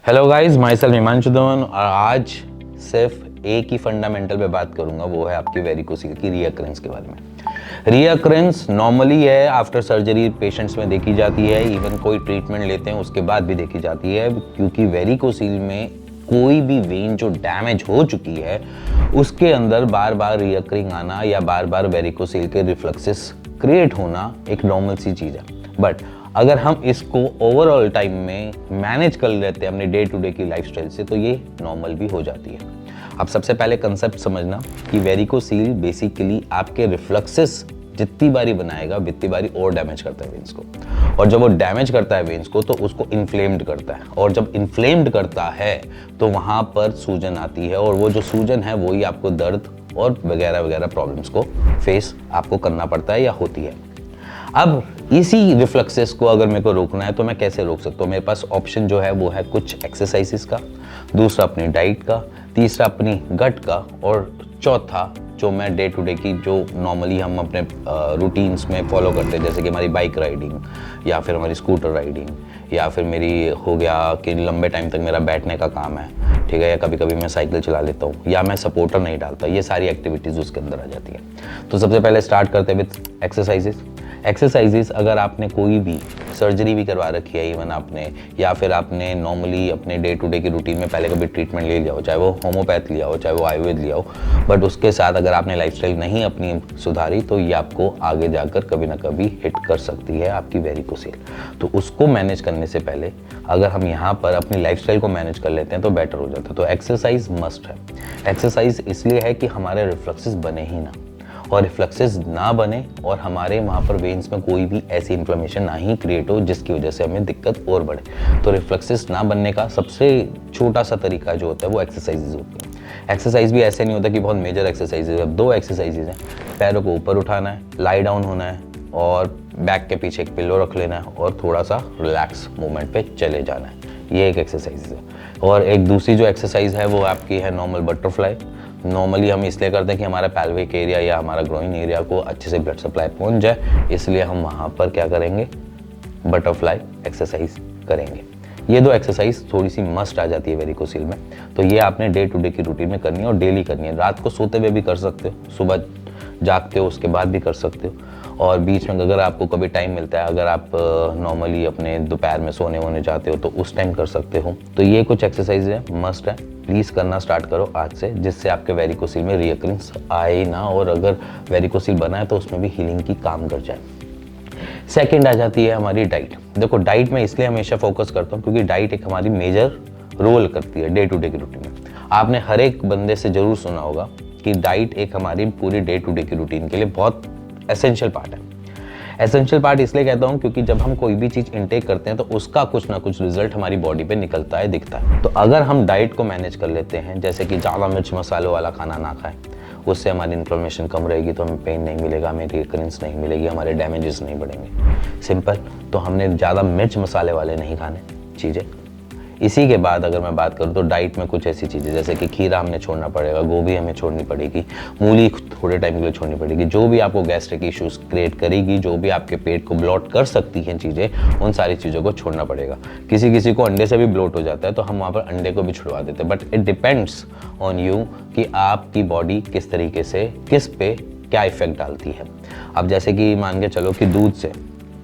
Hello guys, my self Himanshu Dhawan और आज सिर्फ एक ही फंडामेंटल पे बात करूंगा, वो है आपकी वेरिकोसिल की रीअकरेंस के बारे में। रीअकरेंस नॉर्मली है आफ्टर सर्जरी पेशेंट्स में देखी जाती है, इवन कोई ट्रीटमेंट लेते हैं उसके बाद भी देखी जाती है, क्योंकि वेरिकोसिल में कोई भी वेन जो डैमेज हो चुकी है उसके अंदर बार बार रीअकरिंग आना या बार बार वेरिकोसिल के रिफ्लक्सेस क्रिएट होना एक नॉर्मल सी चीज़ है। बट अगर हम इसको ओवरऑल टाइम में मैनेज कर लेते हैं अपने डे टू डे की लाइफस्टाइल से, तो ये नॉर्मल भी हो जाती है। अब सबसे पहले कंसेप्ट समझना कि वेरिकोसील बेसिकली आपके रिफ्लक्सेस जितनी बारी बनाएगा उतनी बारी और डैमेज करता है वेन्स को, और जब वो डैमेज करता है वेन्स को तो उसको इन्फ्लेम्ड करता है, और जब इन्फ्लेम्ड करता है तो वहाँ पर सूजन आती है, और वो जो सूजन है वही आपको दर्द और वगैरह वगैरह प्रॉब्लम्स को फेस आपको करना पड़ता है या होती है। अब इसी रिफ्लक्सेस को अगर मेरे को रोकना है तो मैं कैसे रोक सकता हूँ? मेरे पास ऑप्शन जो है वो है कुछ एक्सरसाइजेस का, दूसरा अपनी डाइट का, तीसरा अपनी गट का, और चौथा जो मैं डे टू डे की जो नॉर्मली हम अपने रूटीन्स में फॉलो करते हैं, जैसे कि हमारी बाइक राइडिंग या फिर हमारी स्कूटर राइडिंग, या फिर मेरी हो गया कि लंबे टाइम तक मेरा बैठने का काम है, ठीक है, या कभी कभी मैं साइकिल चला लेता हूँ, या मैं सपोर्टर नहीं डालता, ये सारी एक्टिविटीज़ उसके अंदर आ जाती है। तो सबसे पहले स्टार्ट करते हैं विथ एक्सरसाइजेस। अगर आपने कोई भी सर्जरी भी करवा रखी है इवन आपने, या फिर आपने नॉर्मली अपने डे टू डे की रूटीन में पहले कभी ट्रीटमेंट ले लिया हो, चाहे वो होम्योपैथ लिया हो चाहे वो आयुर्वेद लिया हो, बट उसके साथ अगर आपने लाइफस्टाइल नहीं अपनी सुधारी तो ये आपको आगे जाकर कभी ना कभी हिट कर सकती है आपकी वेरिकोसिल। तो उसको मैनेज करने से पहले अगर हम यहाँ पर अपनी लाइफस्टाइल को मैनेज कर लेते हैं तो बेटर हो जाता है। तो एक्सरसाइज मस्ट है। एक्सरसाइज इसलिए है कि हमारे रिफ्लक्सेस बने ही ना, और रिफ्लक्सेस ना बने और हमारे वहाँ पर वेन्स में कोई भी ऐसी इन्फ्लेमेशन ना ही क्रिएट हो जिसकी वजह से हमें दिक्कत और बढ़े। तो रिफ्लक्सेस ना बनने का सबसे छोटा सा तरीका जो होता है वो एक्सरसाइजेज होती है। एक्सरसाइज भी ऐसे नहीं होता कि बहुत मेजर एक्सरसाइजेज है। 2 एक्सरसाइजेज हैं, पैरों को ऊपर उठाना है, लाई डाउन होना है, और बैक के पीछे एक पिलो रख लेना है और थोड़ा सा रिलैक्स मूवमेंट पे चले जाना है। ये एक एक्सरसाइज है। और एक दूसरी जो एक्सरसाइज है वो आपकी है नॉर्मल बटरफ्लाई। नॉर्मली हम इसलिए करते हैं कि हमारा पैल्विक एरिया या हमारा ग्रोइन एरिया को अच्छे से ब्लड सप्लाई पहुंच जाए, इसलिए हम वहाँ पर क्या करेंगे, बटरफ्लाई एक्सरसाइज करेंगे। ये 2 एक्सरसाइज थोड़ी सी मस्ट आ जाती है वेरिकोसिल में, तो ये आपने डे टू डे की रूटीन में करनी है और डेली करनी है। रात को सोते हुए भी कर सकते हो, सुबह जागते हो उसके बाद भी कर सकते हो, और बीच में अगर आपको कभी टाइम मिलता है, अगर आप नॉर्मली अपने दोपहर में सोने वोने जाते हो तो उस टाइम कर सकते हो। तो ये कुछ एक्सरसाइज है, मस्ट है, प्लीज़ करना स्टार्ट करो आज से, जिससे आपके वेरिकोसिल में रीअकरेंस आए ना, और अगर वेरिकोसिल बना है तो उसमें भी हीलिंग की काम कर जाए। सेकेंड आ जाती है हमारी डाइट। देखो, डाइट में इसलिए हमेशा फोकस करता हूँ क्योंकि डाइट एक हमारी मेजर रोल करती है डे टू डे की रूटीन में। आपने हर एक बंदे से जरूर सुना होगा कि डाइट एक हमारी पूरी डे टू डे की रूटीन के लिए बहुत एसेंशियल पार्ट है। एसेंशियल पार्ट इसलिए कहता हूँ क्योंकि जब हम कोई भी चीज़ इनटेक करते हैं तो उसका कुछ ना कुछ रिजल्ट हमारी बॉडी पे निकलता है, दिखता है। तो अगर हम डाइट को मैनेज कर लेते हैं, जैसे कि ज़्यादा मिर्च मसालों वाला खाना ना खाएं, उससे हमारी इन्फ्लेमेशन कम रहेगी, तो हमें पेन नहीं मिलेगा, हमें रिकरेंस नहीं मिलेगी, हमारे डैमेजेस नहीं बढ़ेंगे। सिंपल। तो हमने ज़्यादा मिर्च मसाले वाले नहीं खाने चीज़ें। इसी के बाद अगर मैं बात करूँ तो डाइट में कुछ ऐसी चीज़ें जैसे कि खीरा हमने छोड़ना पड़ेगा, गोभी हमें छोड़नी पड़ेगी, मूली थोड़े टाइम के लिए छोड़नी पड़ेगी। जो भी आपको गैस्ट्रिक इश्यूज क्रिएट करेगी, जो भी आपके पेट को ब्लॉट कर सकती हैं चीज़ें, उन सारी चीज़ों को छोड़ना पड़ेगा। किसी किसी को अंडे से भी ब्लॉट हो जाता है तो हम वहाँ पर अंडे को भी छुड़वा देते हैं, but it depends on you कि आपकी बॉडी किस तरीके से किस पे क्या इफेक्ट डालती है। अब जैसे कि मान के चलो कि दूध से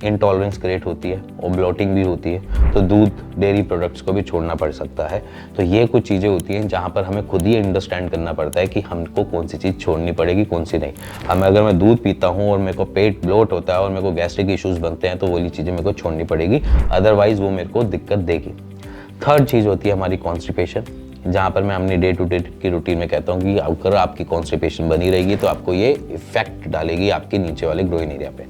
इंटॉलरेंस क्रिएट होती है और ब्लोटिंग भी होती है, तो दूध डेयरी प्रोडक्ट्स को भी छोड़ना पड़ सकता है। तो ये कुछ चीज़ें होती हैं जहाँ पर हमें खुद ही अंडरस्टैंड करना पड़ता है कि हमको कौन सी चीज़ छोड़नी पड़ेगी, कौन सी नहीं। अगर मैं दूध पीता हूँ और मेरे को पेट ब्लोट होता है और मेरे को गैस्ट्रिक इश्यूज़ बनते हैं तो वही चीज़ें मेरे को छोड़नी पड़ेगी, अदरवाइज़ वो मेरे को दिक्कत देगी। थर्ड चीज़ होती है हमारी कॉन्स्टिपेशन, जहाँ पर मैं अपनी डे टू डे की रूटीन में कहता हूँ कि अगर आपकी कॉन्स्टिपेशन बनी रहेगी तो आपको ये इफेक्ट डालेगी आपके नीचे वाले ग्रोइन एरिया पे।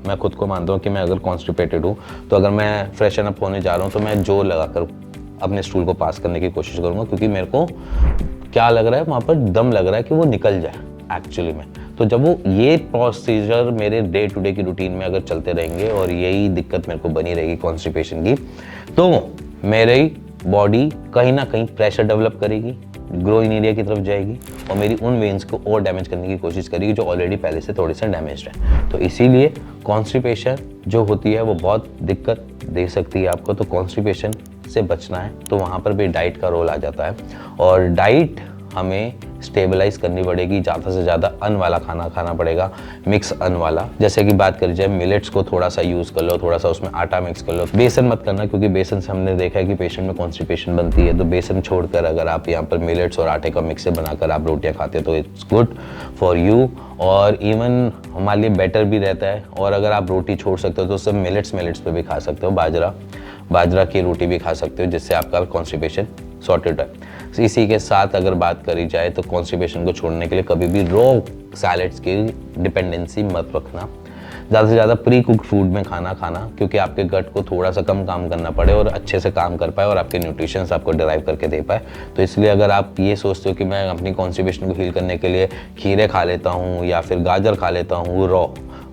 मैं खुद को मानता हूँ कि मैं अगर कॉन्स्टिपेटेड हूँ तो अगर मैं फ्रेशन अप होने जा रहा हूँ तो मैं जोर लगाकर अपने स्टूल को पास करने की कोशिश करूँगा, क्योंकि मेरे को क्या लग रहा है, वहाँ पर दम लग रहा है कि वो निकल जाए एक्चुअली में। तो जब वो ये प्रोसीजर मेरे डे टू डे की रूटीन में अगर चलते रहेंगे और यही दिक्कत मेरे को बनी रहेगी कॉन्स्टिपेशन की, तो मेरी बॉडी कहीं ना कहीं प्रेशर डेवलप करेगी, ग्रोइन एरिया की तरफ जाएगी और मेरी उन वेन्स को और डैमेज करने की कोशिश करेगी जो ऑलरेडी पहले से थोड़े से डैमेज्ड है। तो इसीलिए कॉन्स्टिपेशन जो होती है वो बहुत दिक्कत दे सकती है आपको। तो कॉन्स्टिपेशन से बचना है तो वहाँ पर भी डाइट का रोल आ जाता है। और डाइट हमें स्टेबलाइज करनी पड़ेगी, ज़्यादा से ज़्यादा अन्न वाला खाना खाना पड़ेगा, मिक्स अन्न वाला। जैसे कि बात करी जाए मिलेट्स को थोड़ा सा यूज़ कर लो, थोड़ा सा उसमें आटा मिक्स कर लो। बेसन मत करना, क्योंकि बेसन से हमने देखा है कि पेशेंट में कॉन्स्टिपेशन बनती है। तो बेसन छोड़कर अगर आप यहाँ पर मिलेट्स और आटे का मिक्सर बनाकर आप रोटियाँ खाते हो तो इट्स गुड फॉर यू, और इवन हमारे लिए बेटर भी रहता है। और अगर आप रोटी छोड़ सकते हो तो सब मिलेट्स पे भी खा सकते हो, बाजरा की रोटी भी खा सकते हो, जिससे आपका कॉन्स्टिपेशन सॉर्टेड है। इसी के साथ अगर बात करी जाए तो कॉन्स्टिपेशन को छोड़ने के लिए कभी भी रॉ सैलेड्स की डिपेंडेंसी मत रखना, ज़्यादा से ज़्यादा प्री कुक्ड फूड में खाना, क्योंकि आपके गट को थोड़ा सा कम काम करना पड़े और अच्छे से काम कर पाए और आपके न्यूट्रिशंस आपको डिराइव करके दे पाए। तो इसलिए अगर आप ये सोचते हो कि मैं अपनी कॉन्स्टिपेशन को हील करने के लिए खीरे खा लेता हूँ या फिर गाजर खा लेता हूँ,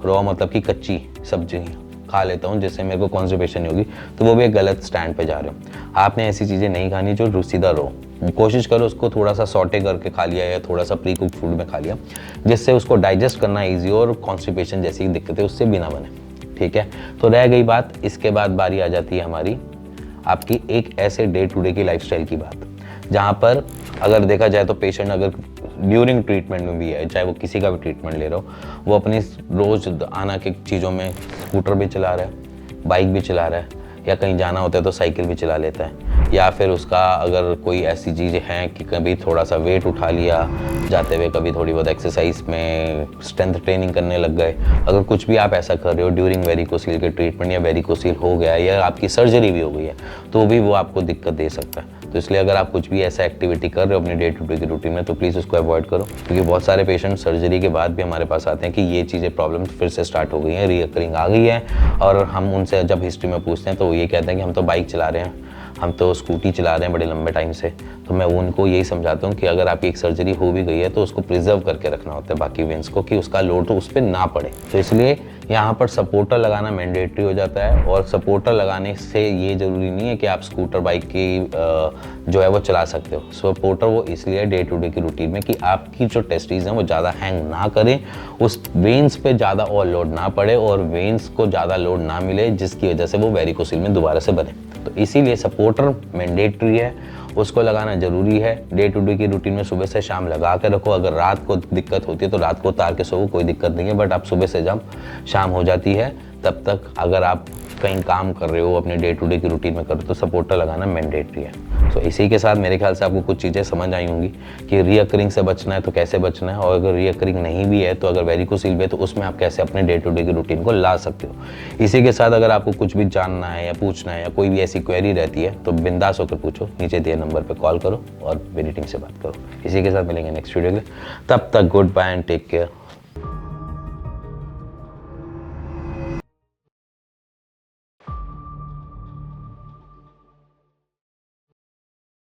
रॉ मतलब कि कच्ची सब्जी खा लेता हूँ जिससे मेरे को कॉन्स्टिपेशन नहीं होगी, तो वो भी एक गलत स्टैंड पे जा रहे हो। आपने ऐसी चीज़ें नहीं खानी जो रुसीदार हो। कोशिश करो उसको थोड़ा सा सॉटे करके खा लिया या थोड़ा सा प्री कुक्ड फूड में खा लिया, जिससे उसको डाइजेस्ट करना ईजी हो और कॉन्स्टिपेशन जैसी दिक्कतें उससे भी ना बने। ठीक है, तो रह गई बात, इसके बाद बारी आ जाती है हमारी आपकी एक ऐसे डे टू डे की लाइफस्टाइल की बात, जहाँ पर अगर देखा जाए तो पेशेंट अगर ड्यूरिंग ट्रीटमेंट में भी है, चाहे वो किसी का भी ट्रीटमेंट ले रहा हो, वो अपनी रोज़ आना की चीज़ों में स्कूटर भी चला रहा है, बाइक भी चला रहा है, या कहीं जाना होता है तो साइकिल भी चला लेता है, या फिर उसका अगर कोई ऐसी चीज़ें हैं कि कभी थोड़ा सा वेट उठा लिया जाते हुए, कभी थोड़ी बहुत एक्सरसाइज में स्ट्रेंथ ट्रेनिंग करने लग गए, अगर कुछ भी आप ऐसा कर रहे हो ड्यूरिंग वेरिकोसील के ट्रीटमेंट, या वेरिकोसील हो गया या आपकी सर्जरी भी हो गई है, तो भी वो आपको दिक्कत दे सकता है। तो इसलिए अगर आप कुछ भी ऐसा एक्टिविटी कर रहे हो अपनी डे टू डे की रूटीन में, तो प्लीज़ उसको अवॉइड करो, क्योंकि बहुत सारे पेशेंट सर्जरी के बाद भी हमारे पास आते हैं कि ये चीज़ें प्रॉब्लम फिर से स्टार्ट हो गई हैं, रीअकरिंग आ गई है। और हम उनसे जब हिस्ट्री में पूछते हैं तो वो ये कहते हैं कि हम तो बाइक चला रहे हैं, हम तो स्कूटी चला रहे हैं बड़े लंबे टाइम से। तो मैं उनको यही समझाता हूँ कि अगर आपकी एक सर्जरी हो भी गई है तो उसको प्रिजर्व करके रखना होता है बाकी वेंस को, कि उसका लोड तो उस पर ना पड़े। तो इसलिए यहाँ पर सपोर्टर लगाना मैंडेटरी हो जाता है। और सपोर्टर लगाने से ये ज़रूरी नहीं है कि आप स्कूटर बाइक की जो है वो चला सकते हो। सपोर्टर वो इसलिए डे टू डे की रूटीन में कि आपकी जो टेस्टीज हैं वो ज़्यादा हैंग ना करें, उस वेंस पे ज़्यादा और लोड ना पड़े और वेंस को ज़्यादा लोड ना मिले, जिसकी वजह से वो वेरिकोसील में दोबारा से बने। तो इसीलिए सपोर्टर मैंडेटरी है, उसको लगाना ज़रूरी है। डे टू डे की रूटीन में सुबह से शाम लगा के रखो। अगर रात को दिक्कत होती है तो रात को उतार के सोओ, कोई दिक्कत नहीं है, बट आप सुबह से जब शाम हो जाती है तब तक अगर आप कहीं काम कर रहे हो अपने डे टू डे की रूटीन में करो तो सपोर्टर लगाना मैंडेटरी है। सो इसी के साथ मेरे ख्याल से आपको कुछ चीज़ें समझ आई होंगी कि रीअकरिंग से बचना है तो कैसे बचना है, और अगर रीअकरिंग नहीं भी है तो अगर वेरिकोसील भी है तो उसमें आप कैसे अपने डे टू डे की रूटीन को ला सकते हो। इसी के साथ अगर आपको कुछ भी जानना है या पूछना है या कोई भी ऐसी क्वेरी रहती है तो बिंदास होकर पूछो, नीचे दिए नंबर पर कॉल करो और मेरी टीम से बात करो। इसी के साथ मिलेंगे नेक्स्ट वीडियो के लिए, तब तक good bye and take care.